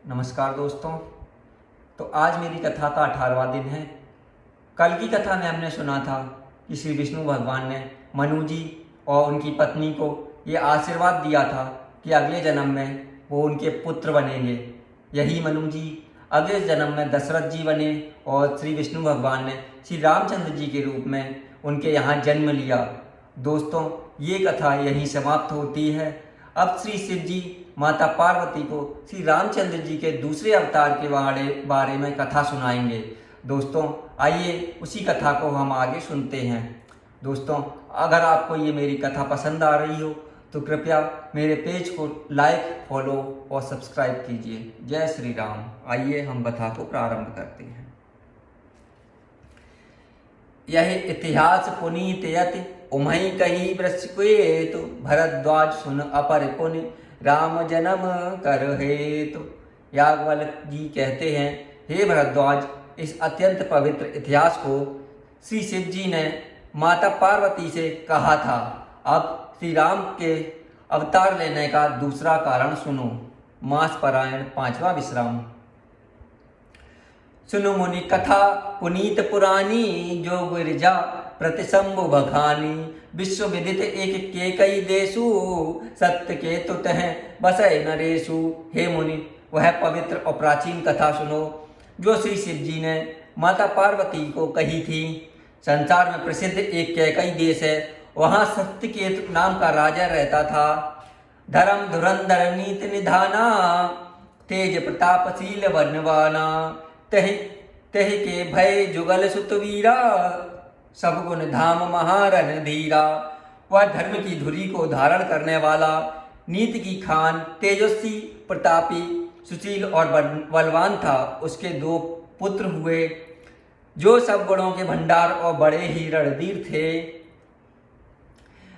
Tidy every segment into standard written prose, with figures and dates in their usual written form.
नमस्कार दोस्तों। तो आज मेरी कथा का 18वां दिन है। कल की कथा में हमने सुना था कि श्री विष्णु भगवान ने मनु जी और उनकी पत्नी को ये आशीर्वाद दिया था कि अगले जन्म में वो उनके पुत्र बनेंगे। यही मनु जी अगले जन्म में दशरथ जी बने और श्री विष्णु भगवान ने श्री रामचंद्र जी के रूप में उनके यहाँ जन्म लिया। दोस्तों, ये कथा यहीं समाप्त होती है। अब श्री शिव जी माता पार्वती को श्री रामचंद्र जी के दूसरे अवतार के बारे में कथा सुनाएंगे। दोस्तों, आइए उसी कथा को हम आगे सुनते हैं। दोस्तों, अगर आपको ये मेरी कथा पसंद आ रही हो तो कृपया मेरे पेज को लाइक, फॉलो और सब्सक्राइब कीजिए। जय श्री राम। आइए हम कथा को प्रारंभ करते हैं। यह इतिहास पुनीत यति उमहि कही वृश्चिकेत भरद्वाज सुन अपर पुनि राम जन्म कर हेतु। याज्ञवल्क्य जी कहते हैं, हे भरद्वाज, इस अत्यंत पवित्र इतिहास को श्री शिव जी ने माता पार्वती से कहा था। अब श्री राम के अवतार लेने का दूसरा कारण सुनो। मास पारायण 5वां विश्राम। सुनु मुनि कथा पुनीत पुरानी जो गिरिजा प्रतिशंभु बखानी। विश्व विदित एक के कई देशु सत्य के तुत हैं बसय नरेशु। हे मुनि, वह पवित्र और प्राचीन कथा सुनो जो श्री शिव जी ने माता पार्वती को कही थी। संसार में प्रसिद्ध एक कैकई देश है। वहाँ सत्यकेतु नाम का राजा रहता था। धर्म धुरंधर नीति निधाना तेज प्रतापशील बनवाना। तह के भय जुगल सुतवीरा सब गुण धाम महारन धीरा। वह धर्म की धुरी को धारण करने वाला, नीति की खान, तेजस्वी, प्रतापी, सुशील और बलवान था। उसके 2 पुत्र हुए जो सब गुणों के भंडार और बड़े ही रणधीर थे।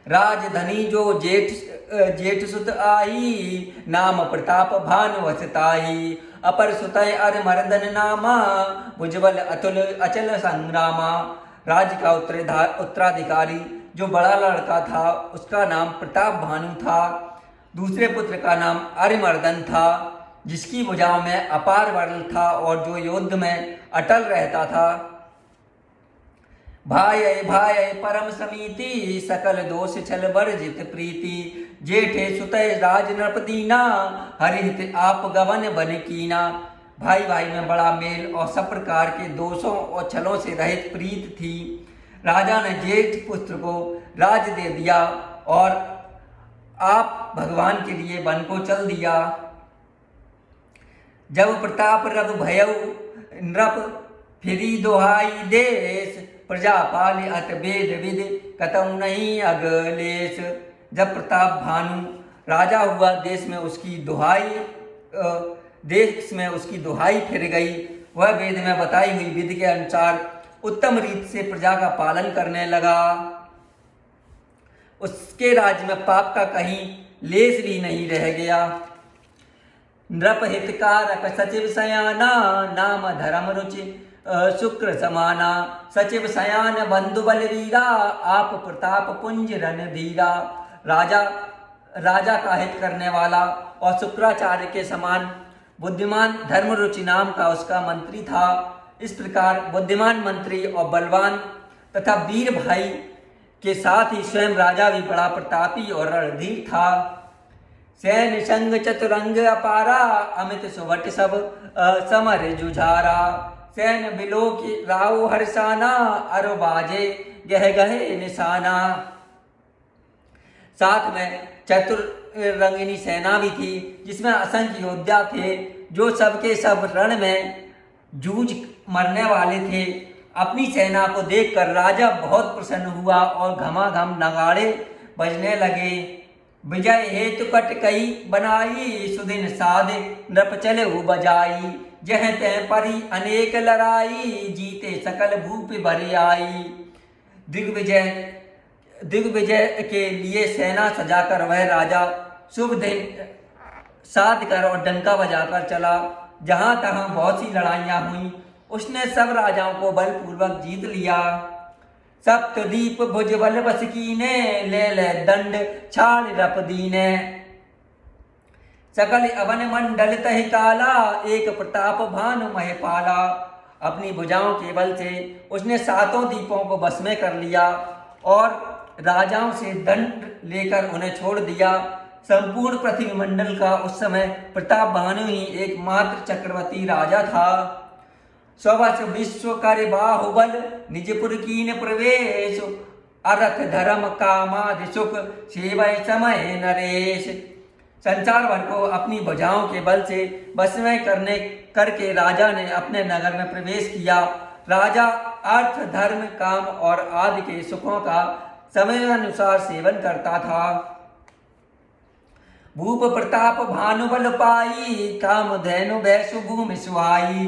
राजधनी जो जेठ सुत आई नाम प्रताप भानुवसताई। अपर सुतय अर मर्दन नामा भुजबल अतुल अचल संग्रामा। राज्य का उत्तराधिकारी जो बड़ा लड़का था उसका नाम प्रताप भानु था। दूसरे पुत्र का नाम अरिमर्दन था जिसकी भुजाओं में अपार बल था और जो युद्ध में अटल रहता था। भाय भाय परम समीति सकल दोष छल वर्जित प्रीति। जेठे सुतय राज नृपदीना हरिहित आप गवन बन कीना। भाई भाई में बड़ा मेल और सब प्रकार के दोषों और छलों से रहित प्रीत थी। राजा ने जेठ पुत्र को राज दे दिया और आप भगवान के लिए वन को चल दिया। जब प्रताप रघु भयउ नृप फिरी दोहाई देश। प्रजापाल अत वेद विद कतऊ नहीं अगलेश। जब प्रताप भानु राजा हुआ देश में उसकी दुहाई फिर गई। वह वेद में बताई हुई विधि के अनुसार उत्तम रीत से प्रजा का पालन करने लगा। उसके राज्य में पाप का कहीं लेस भी नहीं रह गया। नृप हितकारक सचिव सयाना नाम धर्म रुचि शुक्र समाना। सचिव सयान बंधु बलवीरा आप प्रताप पुंज रणधीरा। राजा का हित करने वाला और शुक्राचार्य के समान बुद्धिमान धर्म रुचि नाम का उसका मंत्री था। इस प्रकार बुद्धिमान मंत्री और बलवान तथा वीर भाई के साथ ही स्वयं राजा भी बड़ा प्रतापी और रणधीर था। सैन्य संग चतुरंग अपारा अमित सुभट सब समर जुझारा। सैन्य बिलो की राव हर्षाना अरु बाजे गह गहे निशाना। साथ में चतुर रंगिनी सेना भी थी जिसमें असंख्य योद्धा थे जो सबके सब रण में जूझ मरने वाले थे। अपनी सेना को देखकर राजा बहुत प्रसन्न हुआ और घमाघम नगाड़े बजने लगे। विजय हेतु कट कई बनाई सुदिन साध नृप चले बजाई। जह तह परी अनेक लड़ाई जीते सकल भूप भरी आई। दिग्विजय के लिए सेना सजाकर वह राजा शुभ दिन साध कर और डंका बजाकर चला। जहां तहां बहुत सी लड़ाइयां हुई। उसने सब राजाओं को बलपूर्वक जीत लिया। सप्तदीप भुजबल बस कीने ले दंड छाड़ रप दीने। सकल अवन मंडल तहि काला, एक प्रताप भानु मह पाला। अपनी भुजाओं के बल से उसने सातों द्वीपों को बस में कर लिया और राजाओं से दंड लेकर उन्हें छोड़ दिया। संपूर्ण पृथ्वी मंडल का उस समय प्रताप भानु ही एकमात्र चक्रवर्ती राजा था। स्वस विश्व कर बाहुबल, निजपुर कीन प्रवेश, अरथ धर्म कामादि सुख, सेवय समय नरेश। संसार भर को अपनी भुजाओं के बल से बस में करके राजा ने अपने नगर में प्रवेश किया। राजा अर्थ धर्म काम और आदि के सुखों का समय अनुसार सेवन करता था। भूप प्रताप भानुबल पाई, काम धैनु भैसु भूमि सुहाई।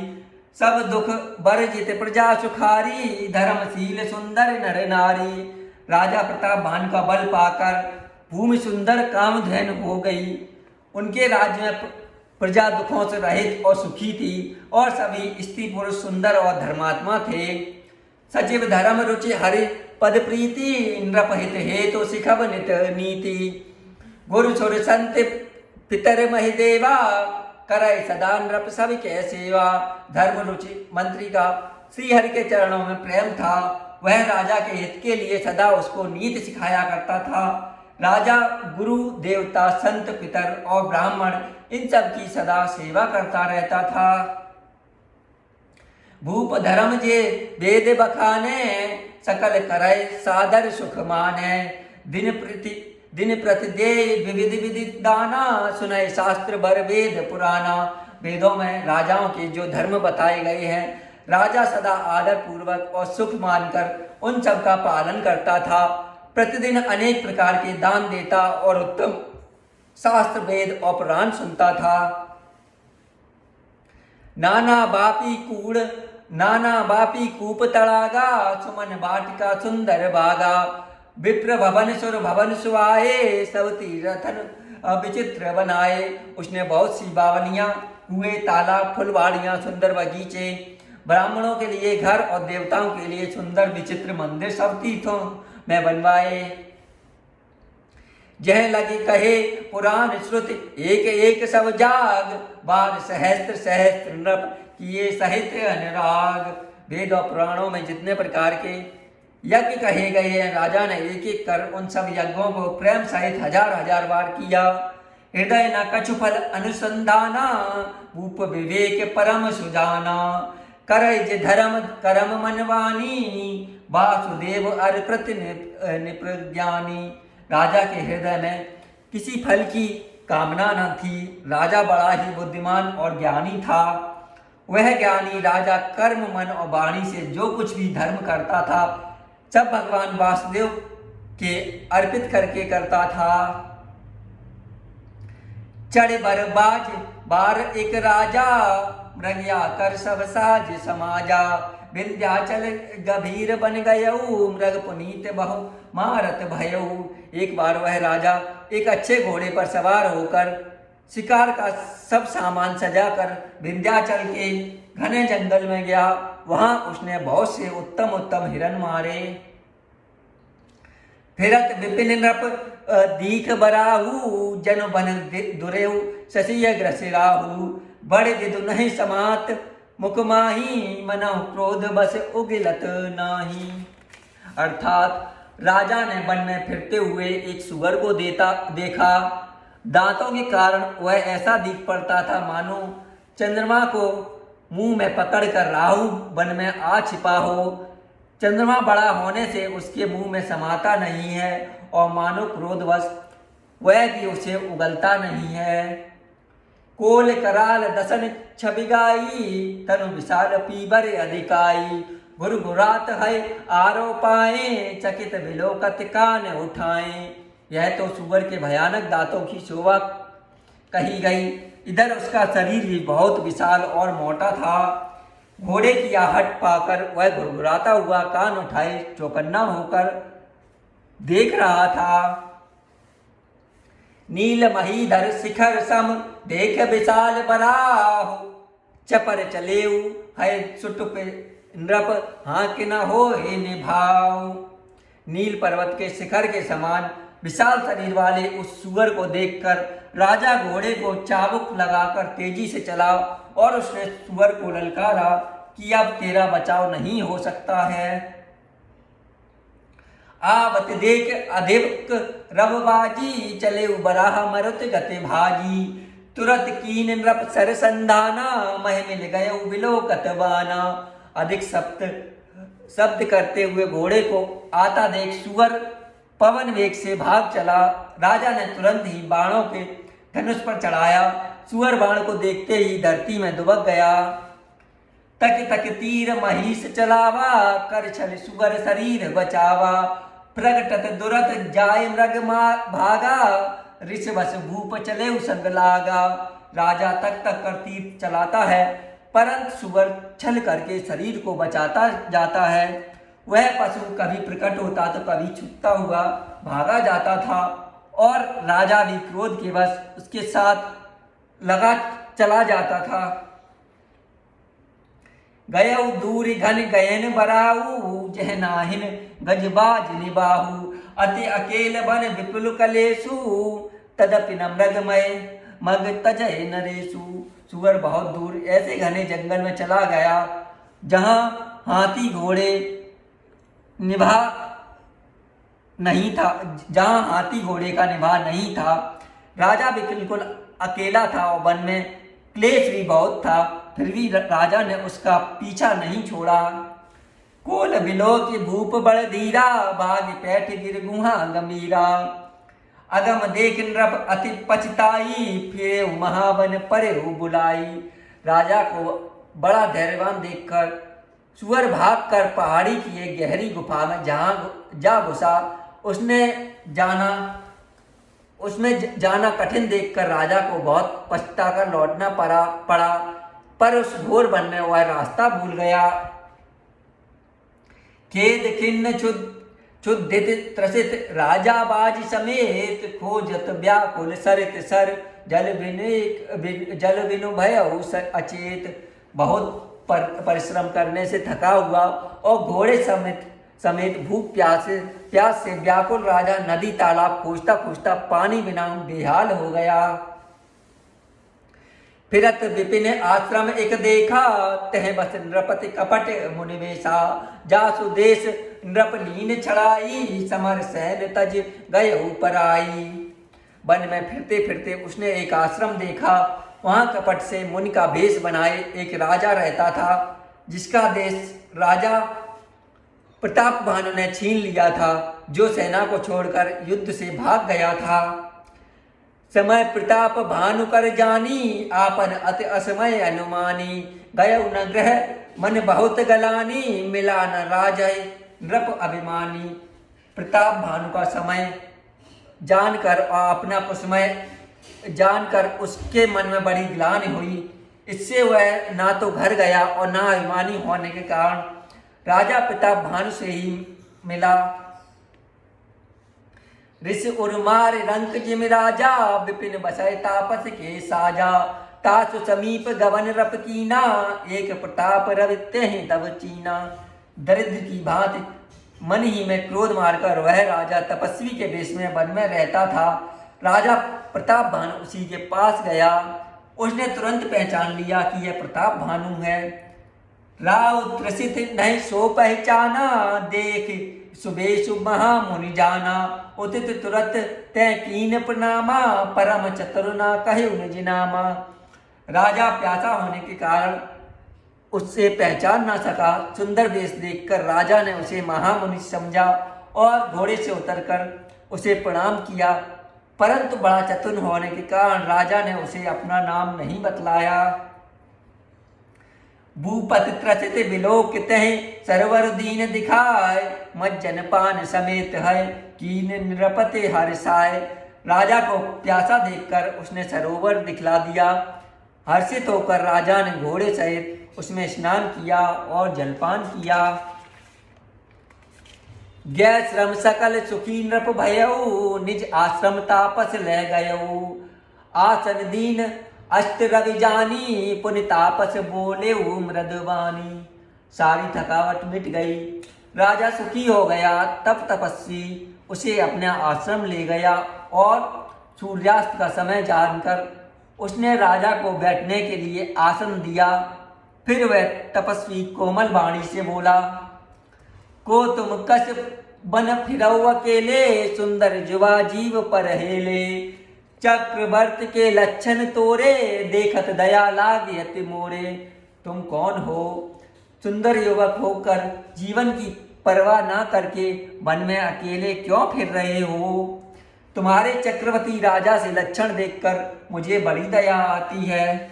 सब दुख बरजित प्रजा सुखारी, धर्मशील सुंदर नर नारी। राजा प्रताप भानु का बल पाकर भूमि सुंदर कामधेनु हो गई। उनके राज्य में प्रजा दुखों से रहित और सुखी थी और सभी स्त्री पुरुष सुंदर और धर्मात्मा थे। सचिव धर्म रुचि हरि पद प्रीति, नृपहित हेतु सिखब नित नीति। गुरु सुर संत पितर महिदेवा, करय सदा नृप सब के सेवा। धर्म रुचि मंत्री का श्री हरि के चरणों में प्रेम था। वह राजा के हित के लिए सदा उसको नीति सिखाया करता था। राजा गुरु देवता संत पितर और ब्राह्मण इन सब की सदा सेवा करता रहता था। भूप धर्म जे वेद बखाने, सकल करय सादर सुख माने। दिन प्रतिदेय विविध विधि दाना, सुनय शास्त्र बर वेद पुराना। वेदों में राजाओं के जो धर्म बताए गए हैं, राजा सदा आदर पूर्वक और सुख मानकर उन सब का पालन करता था। प्रतिदिन अनेक प्रकार के दान देता और उत्तम शास्त्र वेद और पुराण सुनता था। नाना बापी कूप तड़ागा, सुमन बाटिका सुंदर बागा। विप्र भवन सुर भवन सुआए, सब तीर्थन विचित्र बनाए। उसने बहुत सी बावनियां, कुएं, तालाब, फुलवाड़ियां, सुंदर बगीचे, ब्राह्मणों के लिए घर और देवताओं के लिए सुंदर विचित्र मंदिर सब तीर्थों में बनवाए। जह लगे कहे पुराण श्रुति, एक एक सब जाग। बार सहस्त्र सहस्त्र नृप, किए साहित्य अनुराग। वेद और पुराणों में जितने प्रकार के यज्ञ कहे गए हैं, राजा ने एक एक कर उन सब यज्ञों को प्रेम सहित हजार हजार बार किया। हृदय न कछु फल अनुसंधाना, भूप विवेक परम सुजाना। करय जे धर्म करम मनवानी, वासुदेव अर्पित निप्रज्ञानी। राजा के हृदय में किसी फल की कामना न थी। राजा बड़ा ही बुद्धिमान और ज्ञानी था। वह ज्ञानी राजा कर्म मन और वाणी से जो कुछ भी धर्म करता था, सब भगवान वासुदेव के अर्पित करके करता था। चढ़ बर बार एक राजा, मृगया कर सब साज समाजा। विंध्याचल गभीर बन गयऊ, मृग पुनीत बहु मारत भयऊ। एक बार वह राजा एक अच्छे घोड़े पर सवार होकर शिकार का सब सामान सजाकर विंध्याचल के घने जंगल में गया। वहां उसने बहुत से उत्तम उत्तम हिरण मारे। फिरत विपिन नृप दीख बराहू, जन बन दुरेहु शशिय ग्रसिराहू। बड़े विदु नहीं समात मुख माही, मनहु क्रोध बस उगिलत नाही। अर्थात राजा ने वन में फिरते हुए एक सुअर को देखा। दांतों के कारण वह ऐसा दिख पड़ता था मानो चंद्रमा को मुंह में पकड़कर राहु वन में आ छिपा हो। चंद्रमा बड़ा होने से उसके मुंह में समाता नहीं है और मानो क्रोधवश वह भी उसे उगलता नहीं है। कोल कराल दसन छबिगाई, तनु विशाल पीबर अधिकाई। गुरगुरात है आरो पाए, चकित विलोकत कान उठाए। यह तो सुअर के भयानक दांतों की शोभा कही गई। इधर उसका शरीर भी बहुत विशाल और मोटा था। घोड़े की आहट पाकर वह गुरगुराता हुआ कान उठाए चौकन्ना होकर देख रहा था। नील महीधर शिखर सम, देख विशाल बराह। चपर चलेऊ है सुटुप नृप, हाँ कि न हो हे निभाव। नील पर्वत के शिखर के समान विशाल शरीर वाले उस सुअर को देखकर राजा घोड़े को चाबुक लगाकर तेजी से चला और उसने सुअर को ललकारा कि अब तेरा बचाव नहीं हो सकता है। आवत देख अधिक रवबाजी, चले बराह मरुत गति भाजी। तुरत कीन नृप सर संधाना, मह मिल गए बिलोकत बाना। अधिक शब्द करते हुए घोड़े को आता देख सुअर पवन वेग से भाग चला। राजा ने तुरंत ही बाणों के धनुष पर चढ़ाया। सुअर बाण को देखते ही धरती में दुबक गया। तक तक तीर महिष चलावा, कर छल सुअर शरीर बचावा। प्रगटत दुरत जाय मृग भागा, ऋषभस भूप चले संग लागा। राजा तक तक कर तीर चलाता है, परंतु सुअर छल करके शरीर को बचाता जाता है। वह पशु कभी प्रकट होता तो कभी छुपता हुआ भागा जाता था और राजा भी क्रोध के वश उसके साथ लगा चला जाता था। गयौ दूर घन गयन बराऊ, जह नाहिन गजबाज निबाहू। अति अकेल बन विपुल कलेसु, तदपि न मृगमय मग तजय नरेशु। सुअर बहुत दूर ऐसे घने जंगल में चला गया जहां हाथी घोड़े निभा नहीं था, जहां हाथी घोड़े का निभा नहीं था। राजा भी बिल्कुल अकेला था और वन में क्लेश भी बहुत था, फिर भी राजा ने उसका पीछा नहीं छोड़ा। कोल बिलो के भूप बड़ धीरा, बाग पैठ गिर गुहा गंभीरा। अगम देख नृप अति पछताई, फिरे महावन परे बुलाई। राजा को बड़ा धैर्यवान देखकर सुअर भागकर पहाड़ी की एक गहरी गुफा में जा घुसा। उसमें जाना कठिन देखकर राजा को बहुत पछताकर लौटना पड़ा, पर उस घोर वन में वह रास्ता भूल गया। खेद खिन्न क्षुधित त्रसित राजा बाज समेत, खोजत व्याकुल सरित सर। जल बिनु भयउ अचेत। बहुत परिश्रम करने से थका हुआ और घोड़े समेत भूख प्यास से व्याकुल राजा नदी तालाब खोजता खोजता पानी बिना बेहाल हो गया। फिरत विपिन आश्रम एक देखा, तह बस नृपति कपट मुनिवेशा। जासु देश नृप लीन छड़ाई, समर सैन तज गए ऊपर आई। वन में फिरते फिरते उसने एक आश्रम देखा। वहां कपट से मुनि का भेष बनाए एक राजा रहता था, जिसका देश राजा प्रताप भानु ने छीन लिया था, जो सेना को छोड़कर युद्ध से भाग गया था। समय प्रताप भानु कर जानी, आपन अति असमय अनुमानी। गयौ न ग्रह मन बहुत गलानी, मिला न राजय नृप अभिमानी। प्रताप भानु का समय जानकर और अपना कुसमय जानकर उसके मन में बड़ी ग्लानि हुई। इससे वह ना तो घर गया और ना अभिमानी होने के कारण राजा प्रताप भानु से ही मिला। ऋषि उर्मार रंक जिम राजा, विपिन बसय तापस के साजा। तासु समीप गवन रप कीना, एक प्रताप रवित्य हैं तब चीना। दरिद्र की भांति मन ही में क्रोध मारकर वह राजा तपस्वी के वेश में वन में रहता था। राजा प्रताप भानु उसी के पास गया। उसने तुरंत पहचान लिया कि यह प्रताप भानु है। राव त्रसित नहीं सो पहचाना, देख सुबेशु महामुनि जाना। उदित तुरत तय कीन प्रणामा, परम चतुर कहे निजनामा। राजा प्यासा होने के कारण उससे पहचान ना सका। सुंदर वेश देखकर राजा ने उसे महामुनि समझा और घोड़े से उतरकर उसे प्रणाम किया, परंतु बड़ा चतुर होने के कारण राजा ने उसे अपना नाम नहीं बतलाया। भूपत त्रसित विलोकित है, सरवर दीन दिखाए। मज्जन पान समेत है, कीन नृपति हर्षाय। राजा को प्यासा देखकर उसने सरोवर दिखला दिया। हर्षित होकर राजा ने घोड़े सहित उसमें स्नान किया और जलपान किया। गै श्रम सकल सुखी नृप भयऊ, निज आश्रम तापस ले गयऊ। आसन दीन अष्ट रवि जानी, पुनि तापस बोले मृदवानी। सारी थकावट मिट गई, राजा सुखी हो गया। तब तपस्वी उसे अपने आश्रम ले गया और सूर्यास्त का समय जानकर उसने राजा को बैठने के लिए आसन दिया। फिर वह तपस्वी कोमल वाणी से बोला, को तुम कस बन फिरऊ अकेले, सुंदर जुवा जीव पर हेले। चक्रवर्त के लक्षण तोरे, देखत दया लागे अति मोरे। तुम कौन हो? सुंदर युवक होकर जीवन की परवाह ना करके वन में अकेले क्यों फिर रहे हो? तुम्हारे चक्रवर्ती राजा से लक्षण देखकर मुझे बड़ी दया आती है।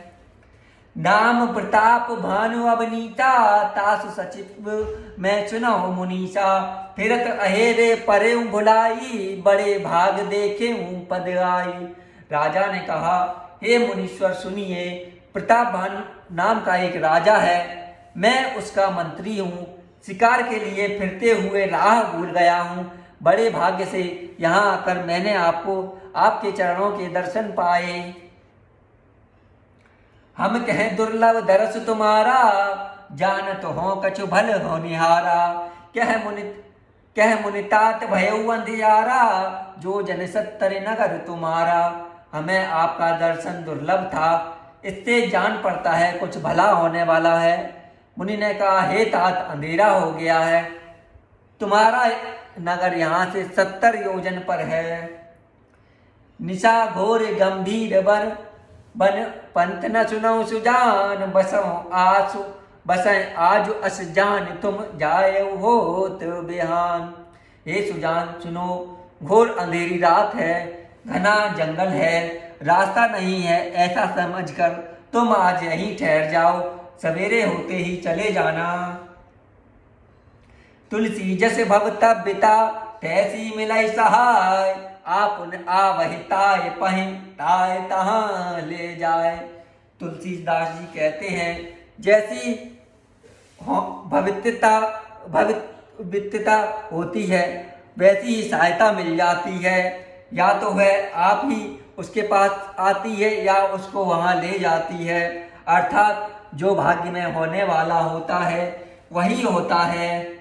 नाम प्रताप भानु अवनीता, तासु सचिव मैं सुनहु मुनीसा। फिरत अहेरे परे भुलाई, बड़े भाग देखे पद आई। राजा ने कहा, हे मुनीश्वर सुनिए, प्रताप भानु नाम का एक राजा है, मैं उसका मंत्री हूँ। शिकार के लिए फिरते हुए राह भूल गया हूँ। बड़े भाग्य से यहाँ आकर मैंने आपके चरणों के दर्शन पाए। हम कहें दुर्लभ दरस तुम्हारा, जानत हो कछु भल हो निहारा। कह मुनितात भयउ अंधियारा, जो जन सत्तर नगर तुम्हारा। हमें आपका दर्शन दुर्लभ था, इससे जान पड़ता है कुछ भला होने वाला है। मुनि ने कहा, हे तात, अंधेरा हो गया है, तुम्हारा नगर यहाँ से 70 योजन पर है। निशा घोर गंभीर बन पंत न सुनो सुजान, बसं आज अस जान तुम जाए होत बिहान। हे सुजान सुनो, घोर अंधेरी रात है, घना जंगल है, रास्ता नहीं है, ऐसा समझकर तुम आज यहीं ठहर जाओ, सवेरे होते ही चले जाना। तुलसी जस भवतव्यता, तैसी मिलाई सहाय। आपुन आवहिताय पहि, ताय तहाँ ले जाए। तुलसीदास जी कहते हैं, जैसी भवित्यता होती है वैसी ही सहायता मिल जाती है। या तो वह आप ही उसके पास आती है या उसको वहाँ ले जाती है। अर्थात जो भाग्य में होने वाला होता है वही होता है।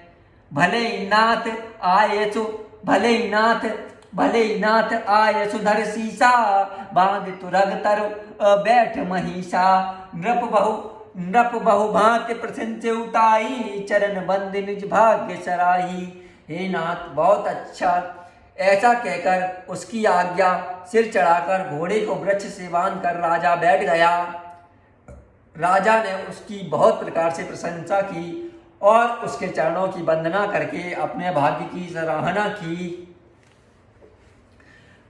भले ही नाथ आय सुधर सीसा, बांध तुरग तर बैठ महिषा। नृप बहु भांति प्रशंसे उताई, चरण बंद निज भाग्य सराही। हे नाथ, बहुत अच्छा। ऐसा कहकर उसकी आज्ञा सिर चढ़ाकर घोड़े को वृक्ष से बांधकर राजा बैठ गया। राजा ने उसकी बहुत प्रकार से प्रशंसा की और उसके चरणों की वंदना करके अपने भाग्य की सराहना की।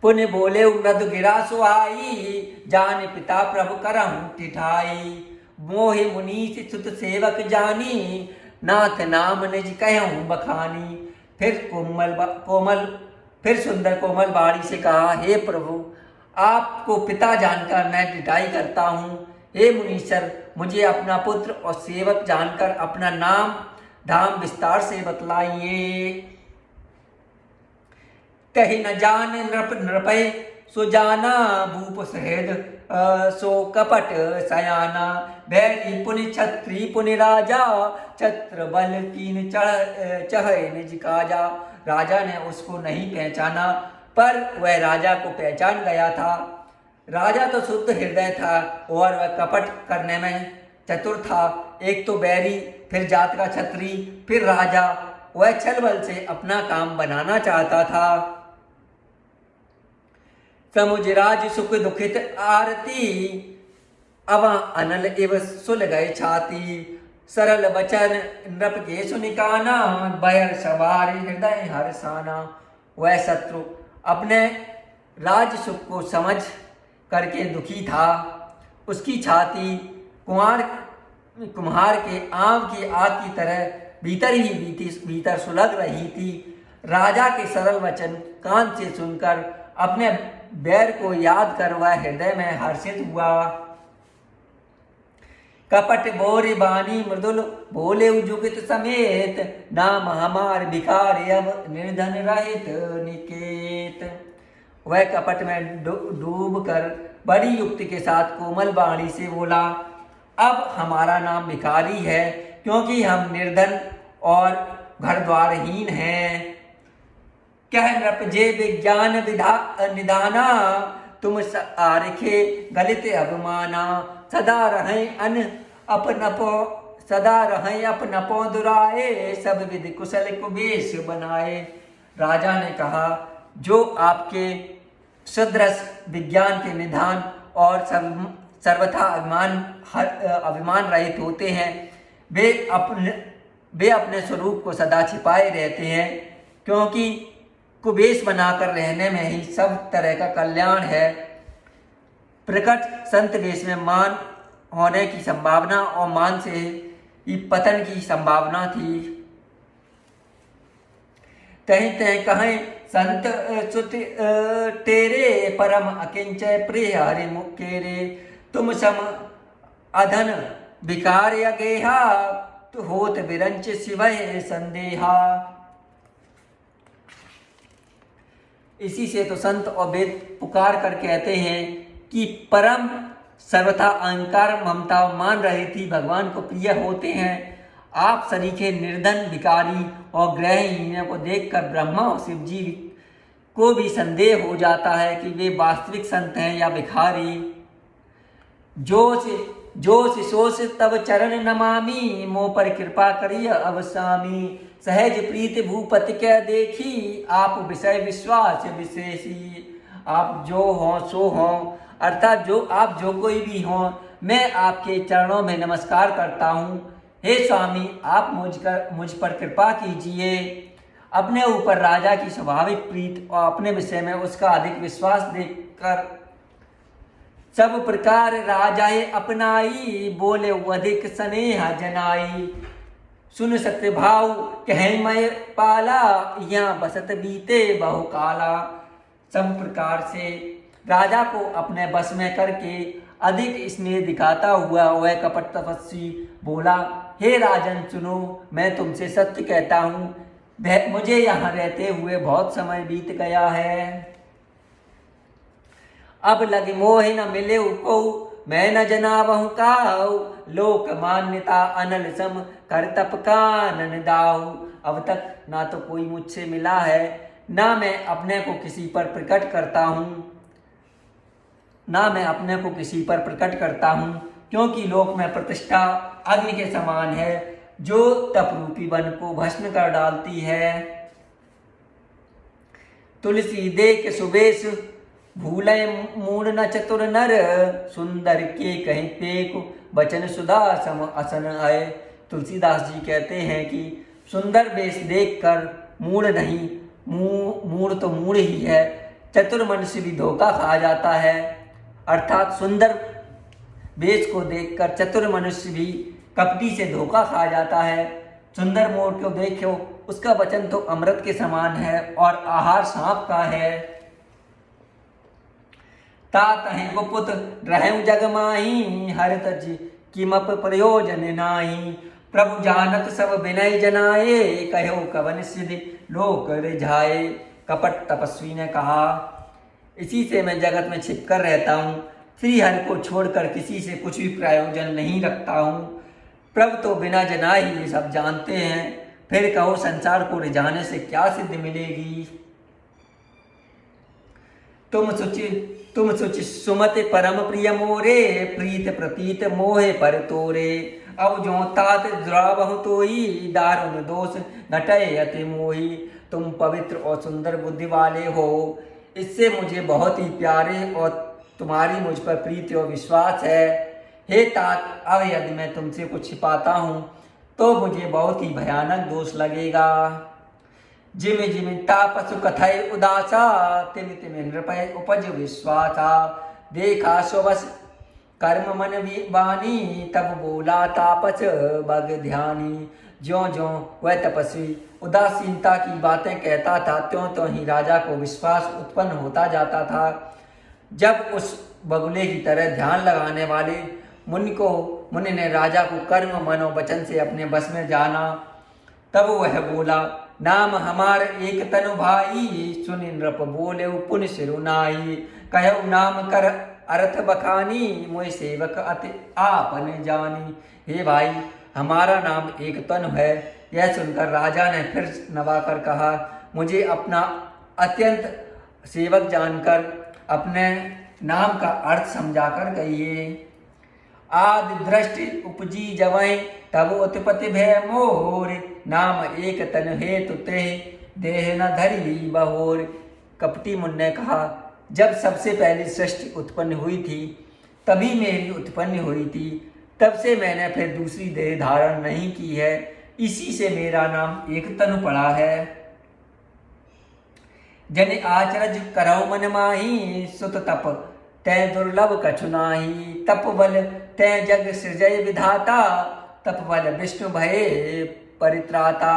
पुण्य बोले मृदु गिरा सुहाई, जान पिता प्रभु करहु टिठाई। मोहि मुनीष सुत सेवक जानी, नाथ नाम निज कहूँ बखानी। फिर सुंदर कोमल बाणी से कहा, हे प्रभु, आपको पिता जानकर मैं टिठाई करता हूँ। हे मुनीश्वर, मुझे अपना पुत्र और सेवक जानकर अपना नाम धाम विस्तार से बतलाइए। कही न जान नृपय सुजाना, भूप सहृद सो कपट सयाना। भैरी पुनि छत्री पुनि राजा, छत्र बल कीन चढ़ निज काजा। राजा ने उसको नहीं पहचाना, पर वह राजा को पहचान गया था। राजा तो शुद्ध हृदय था और वह कपट करने में चतुर था। एक तो बैरी, फिर जात का छत्री, फिर राजा। वह छल बल से अपना काम बनाना चाहता था। समुजराज सुख दुखित आरती, अब अनल इव सुल गए छाती। सरल बचन नृप के सुनिकाना, बहर सवार हृदय हर्षाना। वह शत्रु अपने राज सुख को समझ करके दुखी था। उसकी छाती कुम्हार के आम की आग की तरह भीतर सुलग रही थी। राजा के सरल वचन कान से सुनकर अपने बैर को याद कर वह हृदय में हर्षित हुआ। कपट बोरी बानी मृदुल बोले उजुगित समेत, नाम हमार भिखारी अब निर्धन रहित निकेत। वह कपट में डूब कर बड़ी युक्ति के साथ कोमल वाणी से बोला, अब हमारा नाम भिखारी है, क्योंकि हम निर्धन और घर द्वारहीन हैं। कह नृप जे विज्ञान निधाना, तुम आरखे गलित अभिमाना। सदा रहें अन अपनपो, सदा रहें अपनपो दुराए, सब विधि कुशल कुबेश बनाए। राजा ने कहा, जो आपके सदृश विज्ञान के निधान और सर्वथा अभिमान रहित होते हैं, वे अपने स्वरूप को सदा छिपाए रहते हैं, क्योंकि कुबेश बनाकर रहने में ही सब तरह का कल्याण है। प्रकट संत वेश में मान होने की संभावना और मान से ही पतन की संभावना थी। तहीं तह कहें संत सुत तेरे, परम अकिंचय प्रिय हरि मुकेरे। तुम सम अधन विकार अगेहा, तो होत बिरंच शिवय संदेहा। इसी से तो संत और वेद पुकार कर कहते हैं कि परम सर्वथा अहंकार ममता मान रहित ही भगवान को प्रिय होते हैं। आप सरीखे निर्धन भिकारी और ग्रहहीन को देखकर ब्रह्मा और शिव जी को भी संदेह हो जाता है कि वे वास्तविक संत हैं या भिखारी। जोश सोश तब चरण नमामि, मोह पर कृपा करिय अब स्वामी। सहज प्रीत भूपति के देखी, आप विषय विश्वास विशेषी। आप जो हों सो हों, अर्थात जो आप जो कोई भी हों, मैं आपके चरणों में नमस्कार करता हूँ। हे स्वामी, आप मुझ पर कृपा कीजिए। अपने ऊपर राजा की स्वाभाविक प्रीत और अपने विषय में उसका अधिक विश्वास देखकर सब प्रकार राजाए अपनाई, बोले अधिक स्नेह जनाई। सुन सत्य भाव कह मैं पाला, यहाँ बसत बीते बहु काला। सब प्रकार से राजा को अपने बस में करके अधिक स्नेह दिखाता हुआ वह कपट तपस्वी बोला, हे राजन सुनो, मैं तुमसे सत्य कहता हूँ, मुझे यहाँ रहते हुए बहुत समय बीत गया है। अब लग मोह न मिले को, मैं न जनावहु काहु। लोक मान्यता अनल सम, कर तप कानन दाहु। अब तक ना तो कोई मुझसे मिला है, ना मैं अपने को किसी पर प्रकट करता हूँ, क्योंकि लोक में प्रतिष्ठा अग्नि के समान है, जो तप रूपी वन को भस्म कर डालती है। तुलसी देख सुबेश, भूले मूड न चतुर नर। सुंदर के कहीं पेक, बचन सुधा सम असन आए। तुलसीदास जी कहते हैं कि सुंदर वेश देखकर मूड नहीं, मूड तो मूड ही है, चतुर मनुष्य भी धोखा खा जाता है। अर्थात सुंदर वेश को देखकर चतुर मनुष्य भी कपटी से धोखा खा जाता है। सुंदर मोर को देखो, उसका वचन तो अमृत के समान है और आहार सांप का है। तात हैं गुपुत रहूं जग माही, हर तज किमप प्रयोजन नाही। प्रभु जानत सब विनय जनाए, कहो कवन सिद्धि लोक रिझाए। कपट तपस्वी ने कहा, इसी से मैं जगत में छिपकर रहता हूँ, श्री हरि को छोड़कर किसी से कुछ भी प्रयोजन नहीं रखता हूँ। प्रभु तो बिना जनाए ही ये सब जानते हैं, फिर कहो संसार को रिझाने से क्या सिद्धि मिलेगी। तुम सुचि सुमत परम प्रिय मोरे, प्रीत प्रतीत मोहे पर तोरे। अब जो तात द्रावहु तोई, दारुण दोष घटय अति मोही। तुम पवित्र और सुंदर बुद्धि वाले हो, इससे मुझे बहुत ही प्यारे और तुम्हारी मुझ पर प्रीति और विश्वास है। हे तात, अब यदि मैं तुमसे कुछ छिपाता हूँ तो मुझे बहुत ही भयानक दोष लगेगा। जिम जिम तापसु कथय उदासा, तिम तिम नृपय उपज विश्वासा। देखा स्वस कर्म मन वाणी, तब बोला तापस बग ध्यानी। ज्यों ज्यों वह तपस्वी उदासीनता की बातें कहता था, त्यों त्यों ही राजा को विश्वास उत्पन्न होता जाता था। जब उस बगुले की तरह ध्यान लगाने वाले मुनि ने राजा को कर्म मनो वचन से अपने बस में जाना, तब वह बोला, नाम हमार एक तनु भाई। सुन नृप बोले पुन सिरुनाई। कहो नाम कर अर्थ बखानी, मोय सेवक अति आपन जानी। हे भाई, हमारा नाम एक तनु है। यह सुनकर राजा ने फिर नवाकर कहा, मुझे अपना अत्यंत सेवक जानकर अपने नाम का अर्थ समझाकर कहिए। आदि दृष्टि उपजी जवै तब उत्पत्ति भय मोर, नाम एक तन हेतु ते देह न धरी बहोर। कपटी मुनि ने कहा, जब सबसे पहली सृष्टि उत्पन्न हुई थी तभी मेरी उत्पन्न हुई थी, तब से मैंने फिर दूसरी देह धारण नहीं की है, इसी से मेरा नाम एक तनु पड़ा है। जन आचरज करौ मन माही, सुत तप तै दुर्लभ कछु नाही। तप बल तै जग सृजय विधाता, तप बल विष्णु भये परित्राता।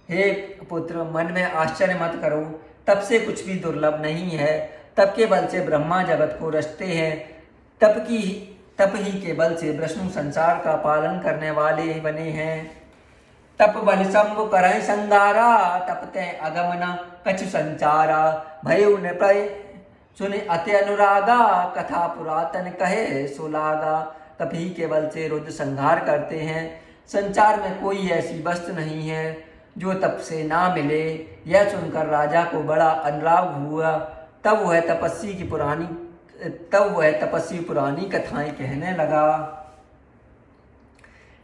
हे पुत्र, मन में आश्चर्य मत करो, तप से कुछ भी दुर्लभ नहीं है। तप के बल से ब्रह्मा जगत को रचते हैं, तप ही के बल से विष्णु संसार का पालन करने वाले बने हैं। तप बल शंभु करहि संगारा, तपते अगमना कछु संचारा। भयउ नृपय सुन अति अनुरागा, कथा पुरातन कहे सुलागा। तप ही के बल से रुद्र संहार करते हैं, संसार में कोई ऐसी वस्तु नहीं है जो तप से ना मिले। यह सुनकर राजा को बड़ा अनुराग हुआ। तब वह तपस्वी पुरानी कथाएं कहने लगा।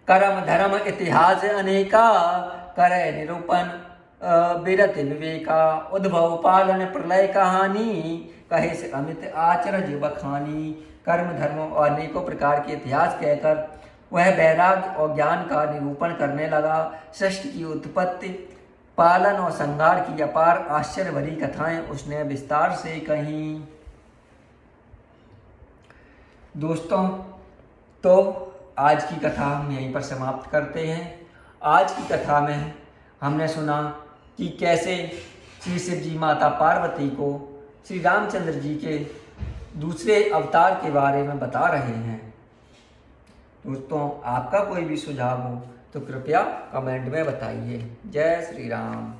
कर्म धर्म इतिहास अनेका, करे निरूपण बिरत विवेका। उद्भव पालन प्रलय कहानी, कहे से अमित आचरज बखानी। कर्म धर्म और अनेकों प्रकार के इतिहास कहकर वह वैराग्य और ज्ञान का निरूपण करने लगा। सृष्टि की उत्पत्ति, पालन और संहार की अपार आश्चर्य भरी कथाएं उसने विस्तार से कहीं। दोस्तों, तो आज की कथा हम यहीं पर समाप्त करते हैं। आज की कथा में हमने सुना कि कैसे श्री शिव जी माता पार्वती को श्री रामचंद्र जी के दूसरे अवतार के बारे में बता रहे हैं। दोस्तों, आपका कोई भी सुझाव हो तो कृपया कमेंट में बताइए। जय श्री राम।